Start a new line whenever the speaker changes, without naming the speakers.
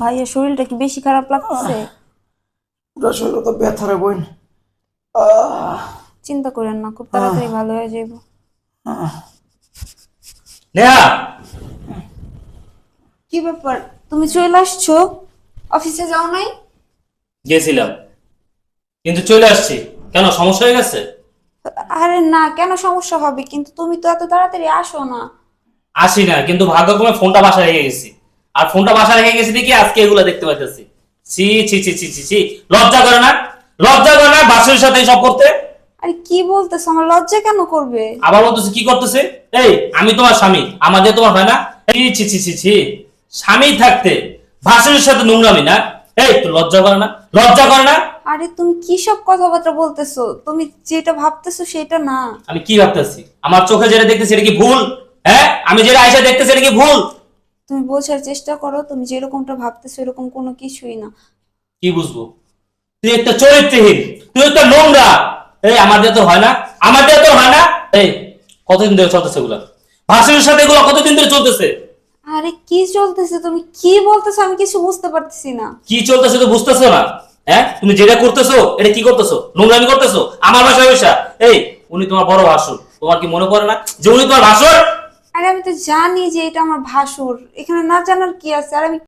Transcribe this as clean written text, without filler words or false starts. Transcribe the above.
ভাইয়ের শরীরটা কি বেশি খারাপ লাগছে?
পুরো শরীর তো ব্যথা রে বোন।
চিন্তা করেন না, খুব তাড়াতাড়ি ভালো হয়ে যাইব।
নেহা,
কি ব্যাপার, তুমি চলে আসছো? অফিসে যাও নাই?
গেছিলাম কিন্তু চলে আসছি। কেন, সমস্যা হয়ে গেছে?
আরে না, কেন সমস্যা হবে? কিন্তু তুমি তো এত তাড়াতাড়ি আসো না।
আসি না, কিন্তু ভাগ্যক্রমে ফোনটা বাসায় রেখে গেছি। আর ফোনটা বাসায় রেখে গেছি দেখি আজকে এগুলা দেখতে পাইতেছি। ছি ছি ছি ছি ছি ছি, লজ্জা করে না? লজ্জা করে না বাসুর সাথে সব করতে?
আরে কি বলতেছো, আমার লজ্জা কেন করবে?
আবার বলতেছে কি করতেছে? এই, আমি তোমার স্বামী, আমাদের তোমার হয় না? এই ছি ছি ছি ছি, স্বামী থাকতে ভাসুরের সাথে নোংরামি না? এই, তো লজ্জা করে না? লজ্জা করে না?
আরে তুমি কি সব কথাবার্তা বলতেছো? তুমি যেটা ভাবতেছো সেটা না।
আমি কি ভাবতেছি? আমার চোখে যেটা দেখতেছি এটা কি ভুল? হ্যাঁ, আমি যেটা আয়সা দেখতেছি এটা কি ভুল?
তুমি বোঝার চেষ্টা করো, তুমি যেরকমটা ভাবতেছো এরকম কোনো কিছুই না।
কি বুঝবো? তুই একটা চরিত্রহীন, তুই একটা নোংরা। এই, আমাদের তো হয় না? আমাদের তো হয় না? এই, কতদিন ধরে চলতেছে এগুলা? ভাসুরের সাথে এগুলো কতদিন ধরে চলতেছে?
আরে কি চলতেছে, তুমি কি বলতেছো? আমি কিছু বুঝতে পারতেছি না।
কি চলতেছে তো বুঝতেছো না? হ্যাঁ, তুমি যেটা করতেছো এটা কি করতেছো? নোংরামি করতেছো আমার বাসায় বসা। এই, উনি তোমার বড় ভাসুর, তোমার কি মনে পড়ে না যে উনি তোমার ভাসুর?
আরে আমি তো জানি যে এটা আমার ভাসুর, এখানে না জানার কি আছে? আর আমি